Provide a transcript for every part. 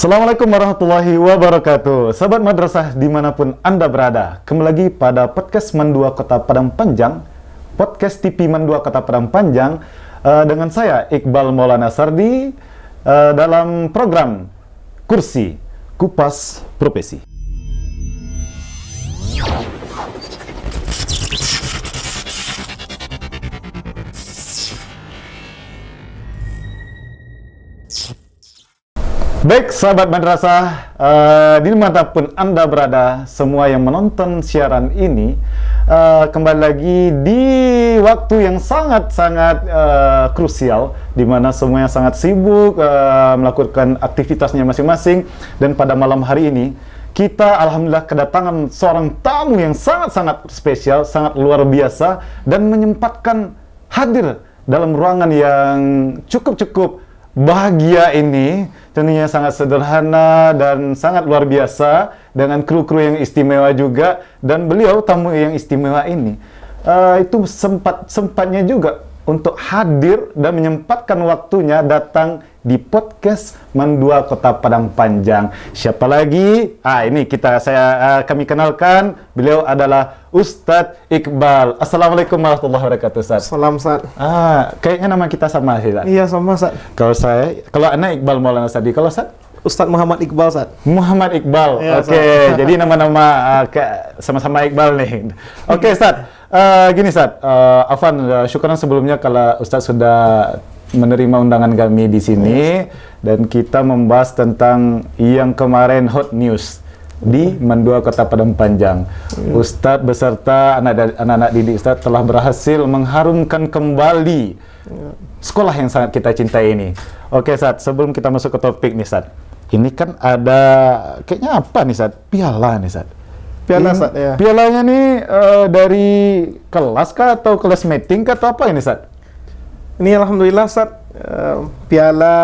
Assalamualaikum warahmatullahi wabarakatuh. Sahabat madrasah dimanapun Anda berada, kembali lagi pada podcast Mandua Kota Padang Panjang, podcast TV Mandua Kota Padang Panjang, dengan saya Iqbal Maulana Sardi, dalam program Kursi Kupas Profesi. Baik, sahabat madrasah, dimanapun Anda berada, semua yang menonton siaran ini, kembali lagi di waktu yang sangat-sangat krusial, di mana semuanya sangat sibuk melakukan aktivitasnya masing-masing, dan pada malam hari ini, kita alhamdulillah kedatangan seorang tamu yang sangat-sangat spesial, sangat luar biasa, dan menyempatkan hadir dalam ruangan yang cukup-cukup bahagia ini. Tentunya sangat sederhana dan sangat luar biasa, dengan kru-kru yang istimewa juga, dan beliau tamu yang istimewa ini itu sempatnya juga untuk hadir dan menyempatkan waktunya datang di podcast Mandua Kota Padang Panjang. Siapa lagi? Ini kami kenalkan, beliau adalah Ustadz Iqbal. Assalamualaikum warahmatullahi wabarakatuh, Ustadz. Salam, Ustadz. Kayaknya nama kita sama sih, Ustadz. Iya, sama, Ustadz. Kalau anak Iqbal Maulana Sardi, kalau Ustadz? Ustadz Muhammad Iqbal, Ustadz. Muhammad Iqbal. Ya, Oke, jadi nama-nama sama-sama Iqbal nih. Oke, Ustadz. Gini, Ustadz. Afwan, syukuran sebelumnya kalau Ustadz sudah menerima undangan kami di sini, dan kita membahas tentang yang kemarin hot news di Mandua Kota Padang Panjang. Ustadz beserta anak-anak didik Ustadz telah berhasil mengharumkan kembali sekolah yang sangat kita cintai ini. Oke, Ustadz, sebelum kita masuk ke topik nih, Ustadz, ini kan ada kayaknya apa nih, Ustadz? Piala nih, Ustadz. Piala, Ustadz, ya. Pialanya nih dari kelas kah atau kelas meeting kah atau apa ini, Ustadz? Ini alhamdulillah, Ustadz, Piala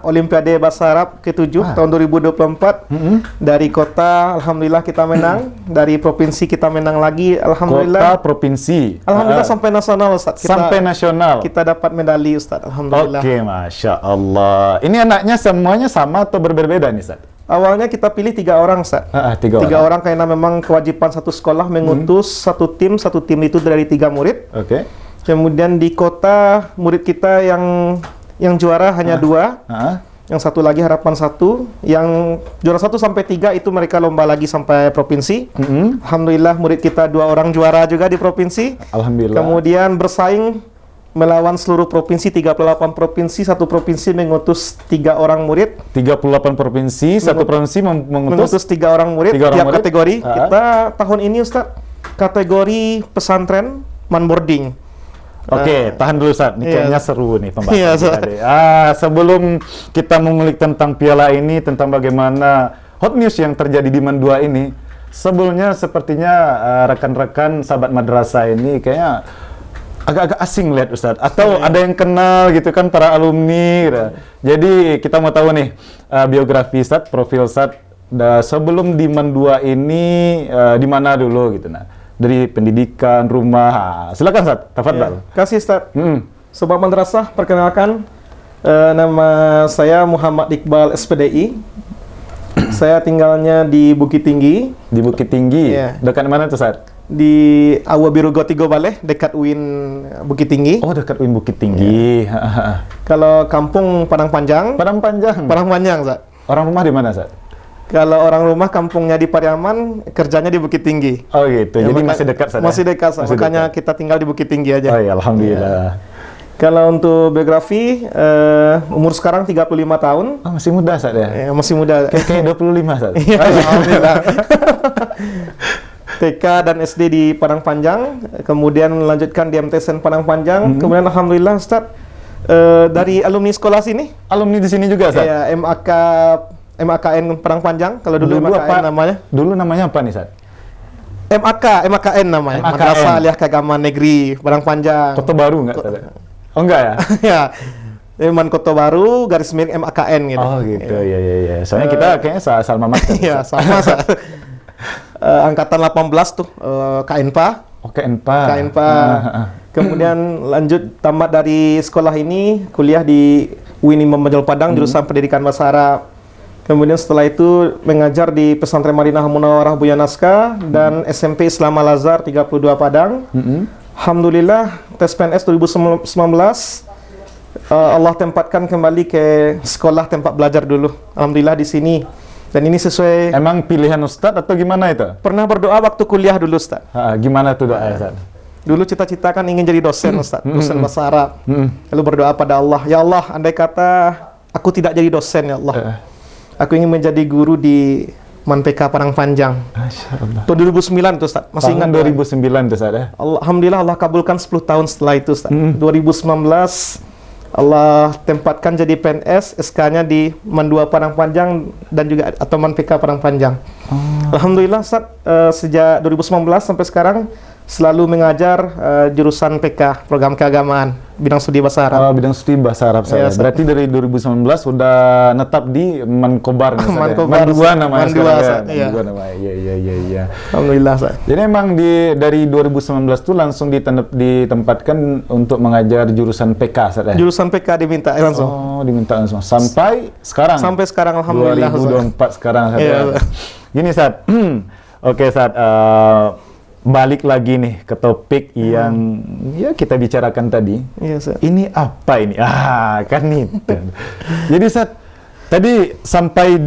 Olimpiade Bahasa Arab ke-7 tahun 2024 dari kota, alhamdulillah kita menang. Dari provinsi kita menang lagi, alhamdulillah. Kota, provinsi. Alhamdulillah sampai nasional, Ustadz. Sampai nasional. Kita dapat medali, Ustadz, alhamdulillah. Oke, Masya Allah. Ini anaknya semuanya sama atau berbeda nih, Ustadz? Awalnya kita pilih 3 orang, Ustadz. Tiga orang karena memang kewajiban satu sekolah mengutus satu tim itu dari 3 murid. Oke. Kemudian di kota, murid kita yang juara hanya 2. Yang satu lagi harapan 1. Yang juara 1 sampai 3 itu mereka lomba lagi sampai provinsi. Alhamdulillah murid kita 2 orang juara juga di provinsi. Alhamdulillah. Kemudian bersaing melawan seluruh provinsi, 38 provinsi, satu provinsi mengutus 3 orang murid. 38 provinsi, satu provinsi mengutus 3 orang murid, tiap murid. kategori. Kita tahun ini, Ustadz, kategori pesantren manboarding. Oke, tahan dulu, Ustadz. Ini kayaknya seru nih pembahasan Iya, kita deh. Sebelum kita mengulik tentang piala ini, tentang bagaimana hot news yang terjadi di Mandua ini, sebelumnya sepertinya rekan-rekan sahabat madrasah ini kayaknya agak-agak asing lihat, Ustadz. Atau ada yang kenal gitu kan, para alumni gitu. Jadi kita mau tahu nih biografi Ustadz, profil Ustadz sebelum di Mandua ini di mana dulu gitu. Dari pendidikan, rumah. Silakan, Ustadz. Tafadhal. Kasih, Ustadz. Sobat madrasah, perkenalkan, nama saya Muhammad Iqbal SPDI. Saya tinggalnya di Bukit Tinggi. Di Bukit Tinggi? Iya. Dekat mana tuh, Ustadz? Di Awa Biru Gotigo Baleh, dekat UIN Bukit Tinggi. Oh, dekat UIN Bukit Tinggi. Kalau kampung Padang Panjang. Padang Panjang? Padang Panjang, Ustadz. Orang rumah di mana, Ustadz? Kalau orang rumah kampungnya di Pariaman, kerjanya di Bukit Tinggi. Oh gitu, Ya, jadi masih dekat, Ustadz? Masih dekat, makanya kita tinggal di Bukit Tinggi aja. Oh iya, alhamdulillah. Kalau untuk biografi, umur sekarang 35 tahun. Oh, masih muda, Ustadz ya? Ya, masih muda. Kayak 25, Ustadz? Iya, alhamdulillah. TK dan SD di Padang Panjang, kemudian melanjutkan di MTSN Padang Panjang, kemudian alhamdulillah, Ustadz, dari alumni sekolah sini. Alumni di sini juga, Ustadz? Iya, MAKN Padang Panjang, kalau dulu MAKN namanya. Dulu namanya apa nih, Ustadz? MAKN namanya, Madrasah Aliyah Keagamaan Negeri Padang Panjang. Kota Baru nggak? Oh enggak ya? Ya, Eman Kota Baru, garis miring MAKN gitu. Oh gitu, iya. Soalnya kita kayaknya sama master. Iya, sama. Angkatan 18 tuh, KNPA. Oh, KNPA. Kemudian lanjut tamat dari sekolah ini, kuliah di UIN Imam Bonjol Padang, jurusan Pendidikan Bahasa Arab. Kemudian setelah itu mengajar di Pesantren Madinah Munawwarah Buya Naskah dan SMP Islam Al-Azhar 32 Padang. Alhamdulillah tes PNS 2019 Allah tempatkan kembali ke sekolah tempat belajar dulu. Alhamdulillah di sini. Dan ini sesuai. Emang pilihan Ustadz atau gimana itu? Pernah berdoa waktu kuliah dulu, Ustaz. Gimana tuh doa Ustadz? Dulu cita-cita kan ingin jadi dosen, Ustaz. Dosen bahasa Arab. Lalu berdoa pada Allah, ya Allah, andai kata aku tidak jadi dosen, ya Allah. Aku ingin menjadi guru di Manpeka Padang Panjang. Masya Allah. Tahun 2009 tuh, Ustaz. Masih ingat 2009 tuh, Ustaz ya? Alhamdulillah Allah kabulkan 10 tahun setelah itu, Ustaz. 2019 Allah tempatkan jadi PNS, SK-nya di Mandua Padang Panjang dan juga atau Manpeka Padang Panjang. Alhamdulillah, Ustaz, sejak 2019 sampai sekarang selalu mengajar jurusan PK, program keagamaan, bidang studi bahasa Arab. Bidang studi bahasa Arab saya. Berarti dari 2019 sudah netap di Mankobar nih, Mandua namanya sekarang. Mandua namanya. Iya. Alhamdulillah, Ustaz. Jadi emang dari 2019 tuh langsung ditempatkan untuk mengajar jurusan PK, Ustaz ya? Jurusan PK diminta langsung. Diminta langsung. Sampai sekarang? Sampai sekarang, alhamdulillah. 2024 sekarang, Ustaz ya. Gini, Ustaz. Oke, Ustaz. Balik lagi nih ke topik yang ya kita bicarakan tadi. Iya, Ustaz. Ini apa ini? Kan itu. Jadi, Ustaz, tadi sampai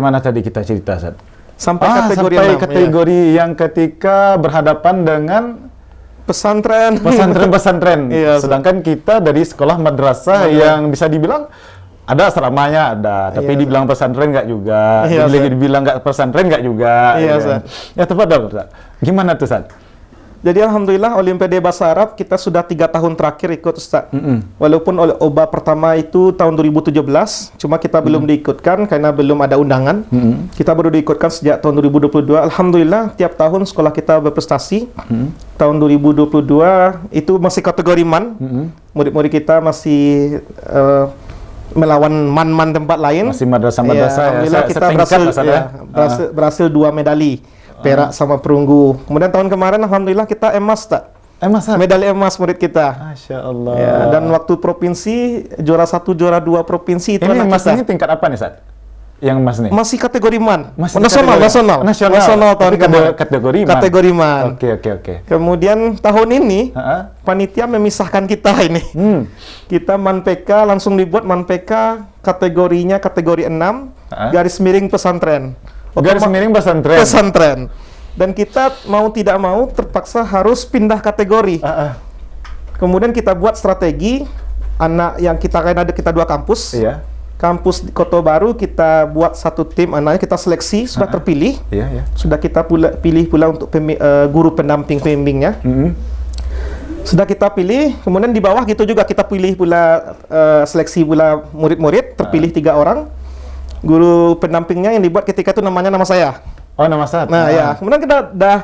mana tadi kita cerita, Ustaz? Sampai kategori sampai 6, kategori yang ketika berhadapan dengan pesantren. Iya, sedangkan kita dari sekolah madrasah yang bisa dibilang ada asramanya, tapi dibilang pesantren nggak juga, dibilang nggak pesantren nggak juga. Ya tepat dong, Ustaz. Gimana tuh, Ustaz? Jadi alhamdulillah Olimpiade Bahasa Arab kita sudah 3 tahun terakhir ikut, Ustaz. Walaupun OBA pertama itu tahun 2017, cuma kita belum diikutkan karena belum ada undangan. Kita baru diikutkan sejak tahun 2022. Alhamdulillah tiap tahun sekolah kita berprestasi. Tahun 2022 itu masih kategori MAN. Murid-murid kita masih melawan man-man tempat lain. Masih madrasah-madrasah ya. Alhamdulillah kita berhasil 2 medali, perak sama perunggu. Kemudian tahun kemarin alhamdulillah kita emas, tak? Emas, medali emas murid kita. Masya Allah. Ya, dan waktu provinsi juara 1, juara 2 provinsi itu ini emas ini tingkat apa nih, Ustaz? Yang emas nih? Masih kategori MAN. Nasional tahun kemarin. Kategori MAN. Oke. Kemudian tahun ini panitia memisahkan kita ini. Kita Manpeka langsung dibuat Manpeka kategorinya kategori 6 garis miring pesantren. Garis miring pesantren. Dan kita mau tidak mau terpaksa harus pindah kategori. Kemudian kita buat strategi anak yang kita ada kita 2 kampus. Kampus di Kota Baru kita buat 1 tim anaknya, kita seleksi, sudah terpilih. Sudah kita pilih pula untuk guru pendamping pembimbingnya. Sudah kita pilih, kemudian di bawah gitu juga kita pilih pula seleksi pula murid-murid, terpilih 3 orang. Guru pendampingnya yang dibuat ketika itu namanya nama saya. Oh, nama Ustaz. Nah, ya. Kemudian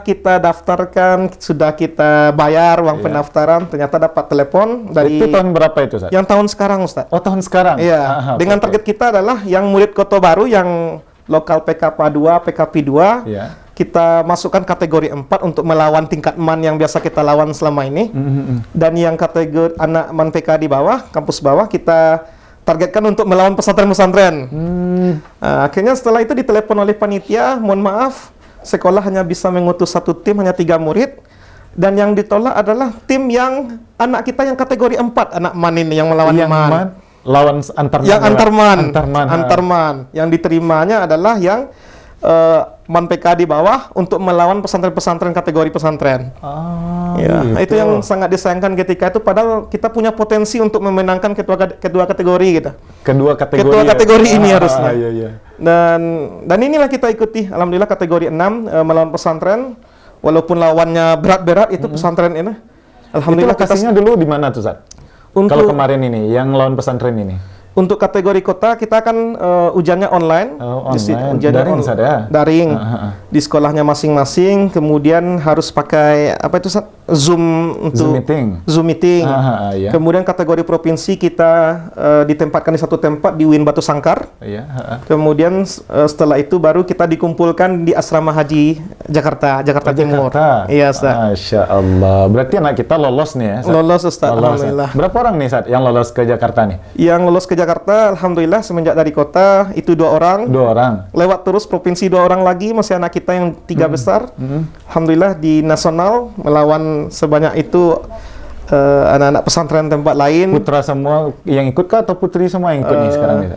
kita daftarkan, sudah kita bayar uang pendaftaran, ternyata dapat telepon dari. Itu tahun berapa itu, Ustaz? Yang tahun sekarang, Ustaz. Oh, tahun sekarang. Iya. Dengan target kita adalah yang murid Kota Baru yang lokal PKP 2, PKP 2. Kita masukkan kategori 4 untuk melawan tingkat MAN yang biasa kita lawan selama ini. Dan yang kategori anak MAN PK di bawah, kampus bawah, kita targetkan untuk melawan pesantren-pesantren. Akhirnya setelah itu ditelepon oleh panitia, mohon maaf, sekolah hanya bisa mengutus 1 tim, hanya 3 murid. Dan yang ditolak adalah tim yang anak kita yang kategori 4, anak MAN ini yang melawan MAN. Lawan antar MAN. Yang diterimanya adalah yang MAN PK di bawah untuk melawan pesantren-pesantren kategori pesantren. Gitu. Itu yang sangat disayangkan ketika itu, padahal kita punya potensi untuk memenangkan kedua kategori gitu. Kedua kategori ini harusnya. Dan inilah kita ikuti. Alhamdulillah kategori 6 melawan pesantren, walaupun lawannya berat-berat itu pesantren ini. Alhamdulillah. Itu lokasinya dulu di mana tuh, Ustaz? Kalau kemarin ini yang lawan pesantren ini. Untuk kategori kota kita kan ujiannya online. Daring, daring. Di sekolahnya masing-masing. Kemudian harus pakai apa itu, Zoom meeting. Kemudian kategori provinsi kita ditempatkan di 1 tempat di UIN Batu Sangkar. Kemudian setelah itu baru kita dikumpulkan di Asrama Haji Jakarta Timur. Iya, Ustaz. Masya Allah. Berarti anak kita lolos nih ya, Ustaz? Lolos, Ustaz. Alhamdulillah. Berapa orang nih, Ustaz, yang lolos ke Jakarta nih? Yang lolos ke Jakarta, alhamdulillah semenjak dari kota itu 2 orang. 2 orang. Lewat terus provinsi 2 orang lagi, masih anak kita yang 3 besar. Alhamdulillah di nasional melawan sebanyak itu anak-anak pesantren tempat lain. Putra semua yang ikut kah atau putri semua yang ikut nih sekarang nih?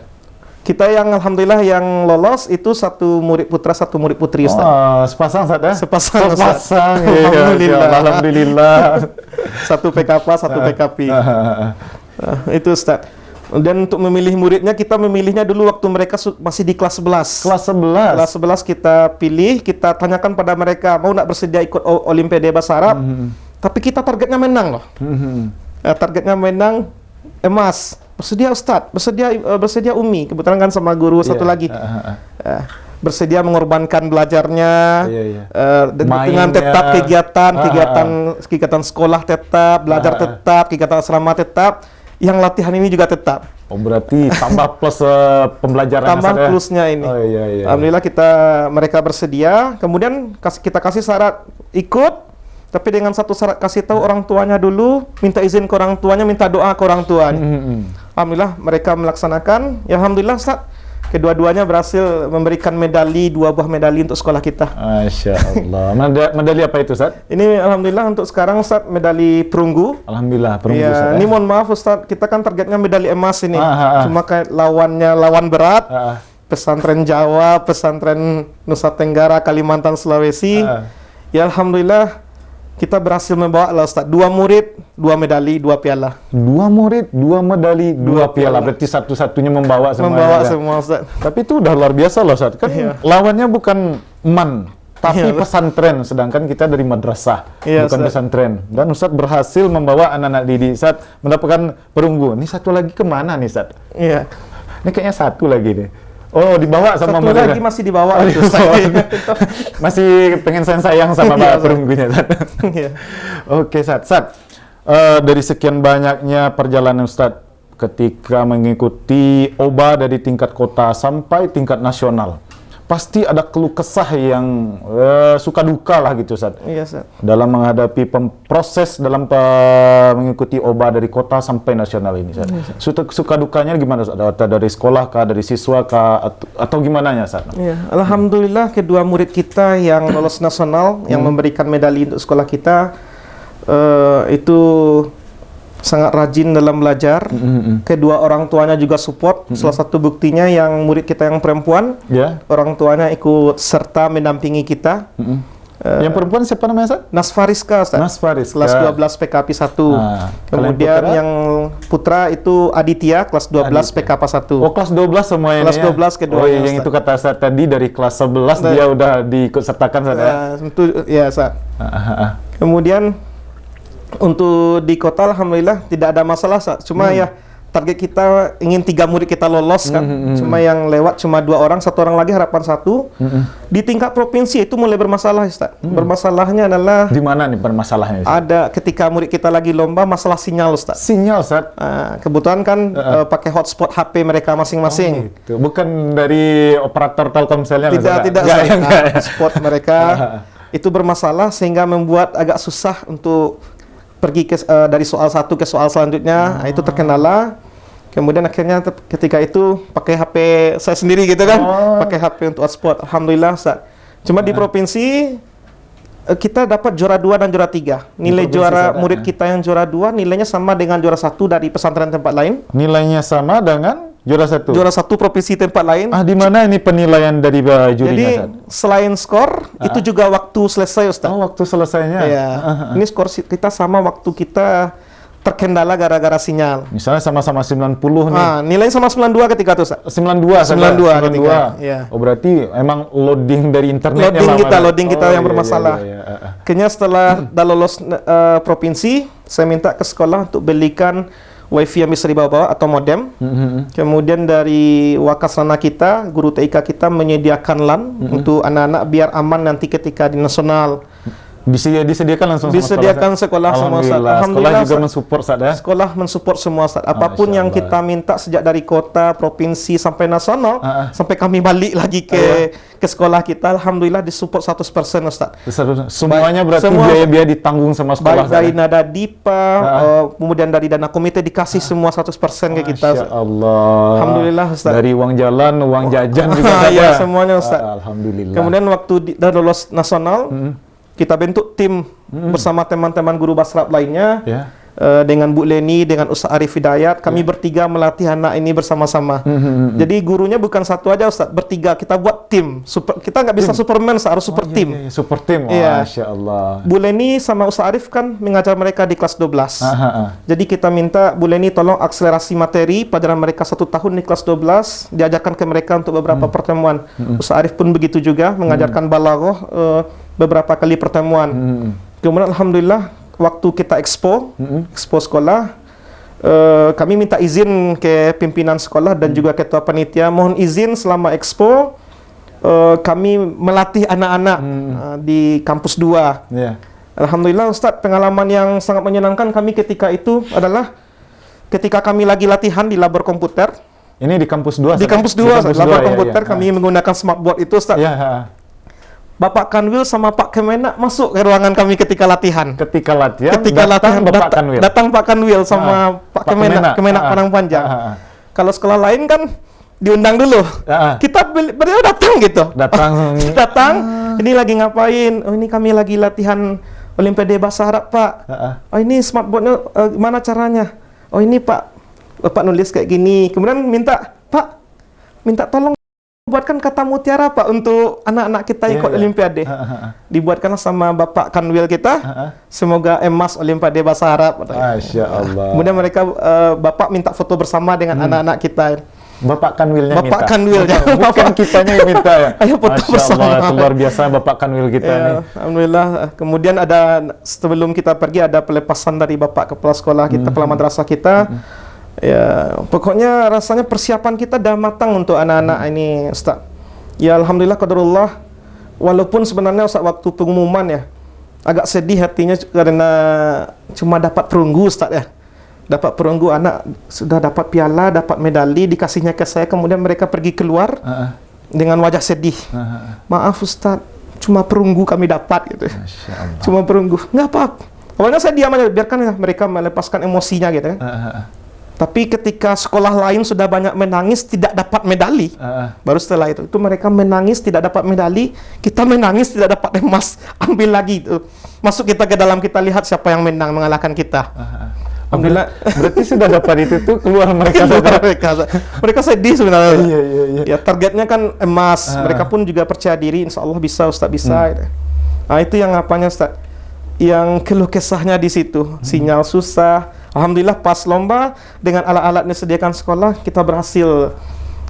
Kita yang alhamdulillah yang lolos itu 1 murid putra, 1 murid putri, Ustaz. Oh, sepasang Ustaz ya? Sepasang, Ustaz. Sepasang. Iya, Alhamdulillah. Alhamdulillah. 1 PKP, 1 PKP. Itu Ustaz. Dan untuk memilih muridnya, kita memilihnya dulu waktu mereka masih di kelas 11. Kelas 11. Kelas 11 kita pilih, kita tanyakan pada mereka mau nak bersedia ikut Olimpiade Bahasa Arab. Tapi kita targetnya menang loh. Targetnya menang emas. Bersedia Ustadz, bersedia Umi, kebetulan kan sama guru satu lagi. Bersedia mengorbankan belajarnya, dengan tetap kegiatan sekolah tetap, belajar tetap, kegiatan asrama tetap, yang latihan ini juga tetap. Oh, berarti tambah plus pembelajaran. Tambah plusnya ini. Oh, iya. Alhamdulillah mereka bersedia, kemudian kita kasih syarat ikut. Tapi dengan satu syarat, kasih tahu orang tuanya dulu, minta izin ke orang tuanya, minta doa ke orang tuanya. Alhamdulillah mereka melaksanakan. Ya alhamdulillah Ustaz, kedua-duanya berhasil memberikan medali, 2 buah medali untuk sekolah kita. Masya Allah. Medali apa itu Ustaz? Ini alhamdulillah untuk sekarang Ustaz medali perunggu. Alhamdulillah perunggu. Ya, Ustaz, ini mohon maaf Ustaz, kita kan targetnya medali emas ini. Cuma kayak lawan berat. Pesantren Jawa, pesantren Nusa Tenggara, Kalimantan, Sulawesi. Ya alhamdulillah kita berhasil membawa lah Ustaz, 2 murid, 2 medali, 2 piala. 2 murid, 2 medali, 2 piala. Berarti satu-satunya membawa semua. Membawa semua Ustaz. Tapi itu udah luar biasa loh Ustaz. Kan lawannya bukan MAN, tapi pesantren. Sedangkan kita dari madrasah, bukan Ustaz. Pesantren. Dan Ustaz berhasil membawa anak-anak didik Ustaz mendapatkan perunggu. Ini satu lagi kemana nih Ustaz? Iya. Ini kayaknya satu lagi nih. Oh, dibawa sama satu mereka. Lagi masih dibawa. Masih pengen sayang sama perunggunya. Oke, Ustaz. Dari sekian banyaknya perjalanan Ustaz ketika mengikuti OBA dari tingkat kota sampai tingkat nasional, pasti ada keluh kesah yang suka duka lah gitu Ustaz. Iya, Ustaz. Dalam menghadapi proses dalam mengikuti OBA dari kota sampai nasional ini Ustaz. Suka dukanya gimana Ustaz? Dari sekolah kah, dari siswa kah, atau gimana ya Ustaz? Iya, alhamdulillah kedua murid kita yang lolos nasional yang memberikan medali untuk sekolah kita itu sangat rajin dalam belajar. Kedua orang tuanya juga support. Salah satu buktinya yang murid kita yang perempuan, orang tuanya ikut serta mendampingi kita. Yang perempuan siapa namanya Ustaz? Nasfariska Ustaz. Nasfariska. Kelas 12 PKP 1. Kemudian yang putra itu Aditya kelas 12 PKP 1. Oh, kelas 12 semuanya. Kelas 12 kedua. Oh, yang itu kata Ustaz tadi dari kelas 11 dia udah diikut sertakan Ustaz ya. Tentu ya Ustaz. Kemudian untuk di kota alhamdulillah tidak ada masalah Ustaz. Cuma ya target kita ingin 3 murid kita lolos kan. Cuma yang lewat cuma 2 orang, 1 orang lagi harapan 1. Di tingkat provinsi itu mulai bermasalah Ustaz. Bermasalahnya adalah di mana nih permasalahannya Ustaz? Ada ketika murid kita lagi lomba masalah sinyal Ustaz. Sinyal Ustaz. Kebetulan kan pakai hotspot HP mereka masing-masing. Gitu. Bukan dari operator Telkomselnya tidak hotspot mereka itu bermasalah sehingga membuat agak susah untuk pergi dari soal 1 ke soal selanjutnya. Itu terkendala. Kemudian akhirnya ketika itu pakai HP saya sendiri gitu kan, pakai HP untuk hotspot. Alhamdulillah Ustaz. Cuma di provinsi kita dapat juara 2 dan juara 3. Nilai juara murid kita yang juara 2 nilainya sama dengan juara 1 dari pesantren tempat lain. Nilainya sama dengan juara 1. Juara 1 provinsi tempat lain. Di mana ini penilaian dari jurinya? Jadi selain skor, itu juga waktu selesai Ustaz. Oh, waktu selesainya. Ya. Ini skor kita sama waktu kita terkendala gara-gara sinyal. Misalnya sama-sama 90 nih. Nilai sama 92 ketika itu, Ustaz. 92 ketika. Ya. Oh, berarti emang loading dari internet loading kita yang bermasalah. Akhirnya setelah dah lolos provinsi, saya minta ke sekolah untuk belikan wifi yang bisa dibawa atau modem. Kemudian dari wakasrana kita, guru TIK kita menyediakan LAN untuk anak-anak biar aman nanti ketika di nasional. Disediakan langsung sama Disediakan sekolah semua, Ustaz. Sekolah juga mensupport, Ustaz, ya? Sekolah mensupport semua, Ustaz. Apapun yang kita minta sejak dari kota, provinsi sampai nasional, sampai kami balik lagi ke sekolah kita, alhamdulillah disupport 100%, Ustaz. Semuanya berarti biaya-biaya ditanggung sama sekolah, baik dari nada DIPA, kemudian dari dana komite dikasih semua 100% ke kita. Masya Allah. Alhamdulillah, Ustaz. Dari uang jalan, uang jajan juga, ya, semuanya, Ustaz. Alhamdulillah. Kemudian waktu dah lolos nasional, kita bentuk tim bersama teman-teman guru Basrab lainnya, dengan Bu Leni, dengan Ustaz Arif Hidayat. Kami bertiga melatih anak ini bersama-sama. Jadi gurunya bukan satu aja, Ustaz, bertiga. Kita buat tim. Kita nggak bisa Superman, harus super tim. Super tim, Masya Allah. Bu Leni sama Ustaz Arif kan mengajar mereka di kelas 12. Jadi kita minta Bu Leni tolong akselerasi materi pelajaran mereka 1 tahun di kelas 12, diajarkan ke mereka untuk beberapa pertemuan. Ustaz Arif pun begitu juga, mengajarkan balaghah beberapa kali pertemuan. Kemudian alhamdulillah waktu kita expo sekolah, kami minta izin ke pimpinan sekolah dan juga ketua panitia, mohon izin selama expo kami melatih anak-anak di kampus 2. Alhamdulillah, Ustadz, pengalaman yang sangat menyenangkan kami ketika itu adalah ketika kami lagi latihan di labor komputer. Ini di kampus 2? Di kampus 2, labor komputer, kami menggunakan smartboard itu, Ustadz. Bapak Kanwil sama Pak Kemenak masuk ke ruangan kami ketika latihan. Ketika latihan, datang Pak Kanwil sama Pak Kemenak Padang Panjang. Kalau sekolah lain kan diundang dulu. Kita beliau datang gitu. Datang. Ini lagi ngapain? Oh, ini kami lagi latihan Olimpiade Bahasa Arab, Pak. Oh, ini smartboardnya gimana caranya? Oh, ini Pak, Bapak nulis kayak gini. Kemudian minta tolong buatkan kata mutiara, Pak, untuk anak-anak kita ikut Olimpiade. Dibuatkanlah sama Bapak Kanwil kita. Semoga emas Olimpiade Bahasa Arab. Masya Allah. Kemudian mereka, Bapak minta foto bersama dengan anak-anak kita. Bapak Kanwilnya minta? Bapak Kanwilnya. Bukan kitanya yang minta, ya? Ayo foto bersama. Allah, luar biasa Bapak Kanwil kita nih. Alhamdulillah. Kemudian sebelum kita pergi, ada pelepasan dari Bapak Kepala Sekolah kita, Kepala Madrasah kita. Ya, pokoknya rasanya persiapan kita dah matang untuk anak-anak ini, Ustaz. Ya, alhamdulillah qadarullah. Walaupun sebenarnya, Ustaz, waktu pengumuman ya agak sedih hatinya karena cuma dapat perunggu, Ustaz, ya. Dapat perunggu, anak sudah dapat piala, dapat medali, dikasihnya ke saya, kemudian mereka pergi keluar dengan wajah sedih. Maaf, Ustaz, cuma perunggu kami dapat gitu. Cuma perunggu. Nggak apa-apa. Awalnya saya diam aja, biarkan ya mereka melepaskan emosinya gitu kan. Tapi ketika sekolah lain sudah banyak menangis tidak dapat medali, baru setelah itu mereka menangis tidak dapat medali, kita menangis tidak dapat emas, ambil lagi itu. Masuk kita ke dalam, kita lihat siapa yang menang, mengalahkan kita. Alhamdulillah. Berarti sudah dapat itu tuh keluar mereka. Mereka sedih sebenarnya. Ya, targetnya kan emas. Mereka pun juga percaya diri, insya Allah bisa, Ustaz, bisa. Nah, itu yang apanya, Ustaz? Yang keluh kesahnya di situ, sinyal susah. Alhamdulillah pas lomba dengan alat-alat yang disediakan sekolah kita berhasil.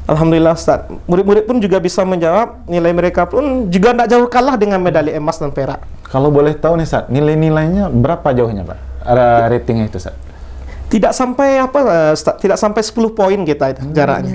Alhamdulillah, Ustaz. Murid-murid pun juga bisa menjawab, nilai mereka pun juga tidak jauh kalah dengan medali emas dan perak. Kalau boleh tahu nih, Ustaz, nilai-nilainya berapa jauhnya, Pak? Ratingnya itu, Ustaz? Tidak sampai Ustaz, tidak sampai 10 poin kita itu jaraknya.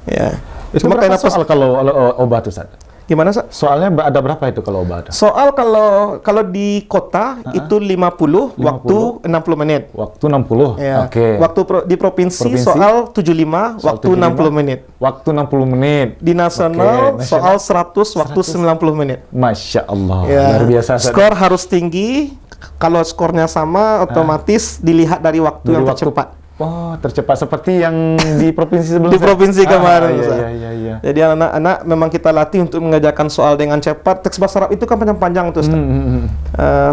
Ya. Itu cuma berapa soal kalau obat, Ustaz? Gimana, Ustaz? Soalnya ada berapa itu kalau obat? Soal kalau di kota itu 50, waktu 60 menit. Waktu 60. Ya. Oke. Waktu di provinsi soal 75, waktu 60 menit. Waktu 60 menit. Di nasional soal 100, waktu 90 menit. Masya Allah. Ya. Luar biasa. Skor harus tinggi. Kalau skornya sama, otomatis dilihat dari waktu yang tercepat. Oh, tercepat seperti yang di provinsi sebelumnya. Di provinsi kemarin. Iya. Jadi anak-anak memang kita latih untuk mengerjakan soal dengan cepat. Teks bahasa Arab itu kan panjang-panjang tuh, Ustaz.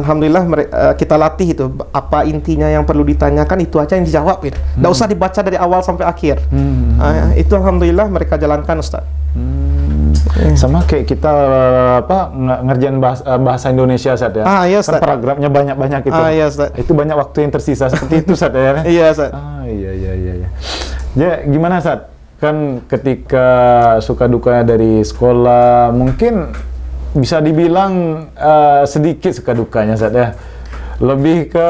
Alhamdulillah kita latih itu. Apa intinya yang perlu ditanyakan, itu aja yang dijawab. Gitu. Nggak usah dibaca dari awal sampai akhir. Itu alhamdulillah mereka jalankan, Ustaz. Sama kayak kita ngerjain bahasa Indonesia, Ustaz, ya. Iya, Ustaz. Kan paragrafnya banyak-banyak itu. Iya, Ustaz. Itu banyak waktu yang tersisa seperti itu, Ustaz, ya. Iya, Ustaz. Iya. Ya, gimana, Ustaz? Kan ketika suka dukanya dari sekolah, mungkin bisa dibilang sedikit suka dukanya, Ustaz, ya. Lebih ke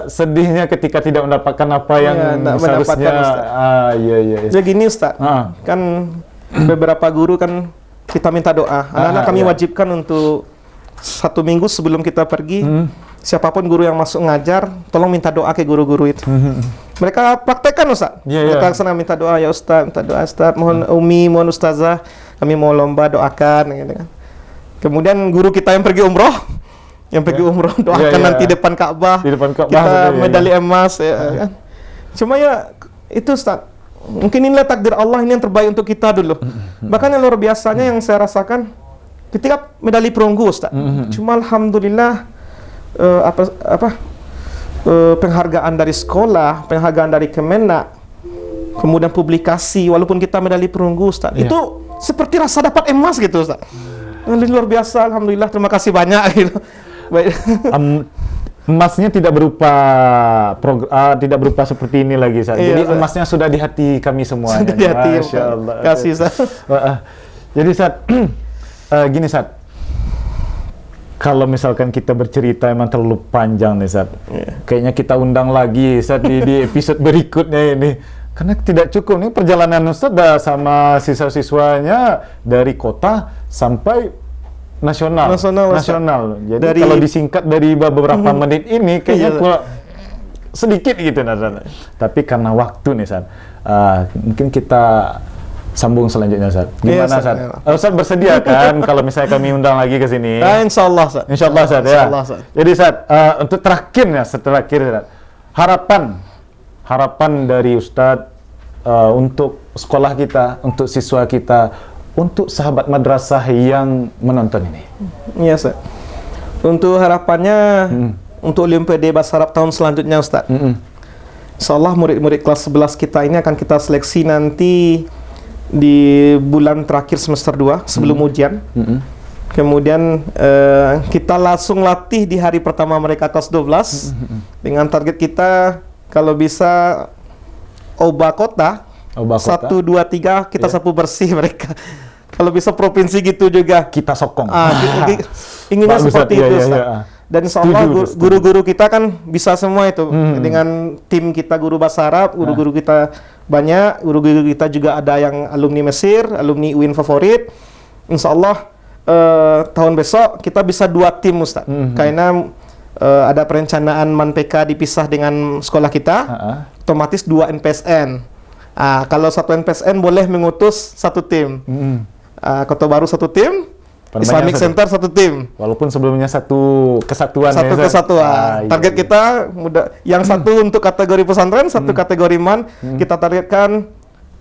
sedihnya ketika tidak mendapatkan apa yang seharusnya. Iya. Jadi gini, Ustaz. Kan beberapa guru kan kita minta doa. Anak-anak kami wajibkan untuk 1 minggu sebelum kita pergi, siapapun guru yang masuk ngajar, tolong minta doa ke guru-guru itu. Mereka praktekkan Ustaz. Mereka senang minta doa, ya Ustaz, minta doa Ustaz, mohon Umi, mohon Ustazah, kami mau lomba doakan gitu kan. Kemudian guru kita yang pergi umroh, doakan nanti depan Ka'bah, kita medali emas ya kan. Cuma ya itu Ustaz, mungkin inilah takdir Allah, ini yang terbaik untuk kita dulu. Bahkan yang luar biasanya yang saya rasakan ketika medali perunggu Ustaz. Cuma alhamdulillah penghargaan dari sekolah, penghargaan dari Kemenak, kemudian publikasi, walaupun kita medali perunggu Ustaz, itu seperti rasa dapat emas gitu Ustaz. Luar biasa, alhamdulillah, terima kasih banyak gitu. Baik. Emasnya tidak berupa seperti ini lagi Ustaz. Jadi emasnya sudah di hati kami semuanya. Sudah di hati. Masya Allah. Kasih Ustaz. Jadi Ustaz, gini Ustaz, kalau misalkan kita bercerita emang terlalu panjang nih Ustaz. Kayaknya kita undang lagi Ustaz di episode berikutnya ini. Karena tidak cukup nih perjalanan Ustaz sama siswa-siswanya dari kota sampai nasional. Jadi kalau disingkat dari beberapa menit ini kayaknya sedikit gitu Ustaz. Tapi karena waktu nih Ustaz, mungkin kita sambung selanjutnya Ustaz. Gimana Ustaz? Ustaz bersedia kan kalau misalnya kami undang lagi ke sini? Insyaallah Ustaz. Insyaallah Ustaz ya. Jadi Ustaz, untuk terakhir Ustaz, harapan dari Ustaz untuk sekolah kita, untuk siswa kita, untuk sahabat madrasah yang menonton ini. Iya Ustaz. Untuk harapannya untuk Olimpiade Bahasa Arab tahun selanjutnya Ustaz. Insyaallah murid-murid kelas 11 kita ini akan kita seleksi nanti di bulan terakhir semester 2 sebelum ujian. Kemudian kita langsung latih di hari pertama mereka kelas 12 dengan target kita kalau bisa Oba Kota 1, 2, 3 kita sapu bersih mereka. Kalau bisa provinsi gitu juga kita sokong. Inginnya seperti itu Ustaz. Dan insyaallah guru-guru kita kan bisa semua itu. Dengan tim kita guru bahasa Arab, guru-guru kita banyak, guru-guru kita juga ada yang alumni Mesir, alumni UIN favorit. Insyaallah tahun besok kita bisa 2 tim Ustaz. Karena ada perencanaan MANPK dipisah dengan sekolah kita, otomatis 2 NPSN. Kalau 1 NPSN boleh mengutus 1 tim. Kota Baru 1 tim, Islamic Center 1 tim. Walaupun sebelumnya satu kesatuan. Target kita yang 1 untuk kategori pesantren, 1 kategori MAN. Kita targetkan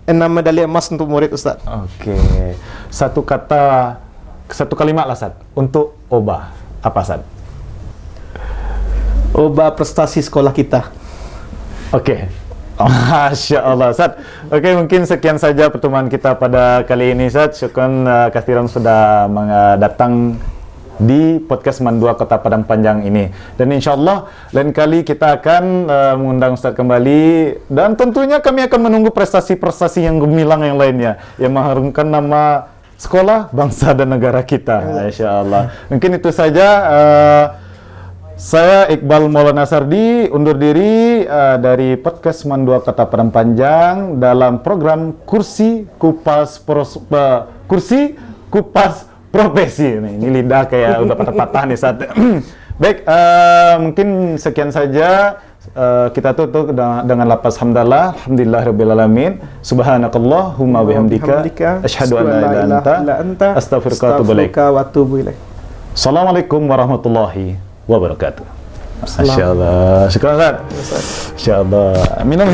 6 medali emas untuk murid Ustaz. Oke. Satu kalimat lah Ustaz untuk Oba. Apa Ustaz? Oba prestasi sekolah kita. Oke. Masya Allah Ustaz. Oke, mungkin sekian saja pertemuan kita pada kali ini Ustaz. Syukran kasiran sudah datang di podcast Mandua Kota Padang Panjang ini. Dan insya Allah lain kali kita akan mengundang Ustaz kembali. Dan tentunya kami akan menunggu prestasi-prestasi yang gemilang yang lainnya, yang mengharumkan nama sekolah, bangsa, dan negara kita. Insya Allah. Mungkin itu saja. Saya Iqbal Maulana Sardi undur diri dari podcast Mandua Kota Padang Panjang dalam program Kursi Kupas Profesi. Ini lidah kayak udah patah-patah nih saat. Baik, mungkin sekian saja. Kita tutup dengan lafaz hamdalah, alhamdulillahirabbil alamin, subhanakallahumma bihamdika asyhadu an la ilaha illa anta astaghfiruka wa atubu ilaik. Assalamualaikum warahmatullahi wabarakatuh. Masya Allah. Syukur Ustaz. Masya Allah. Minum.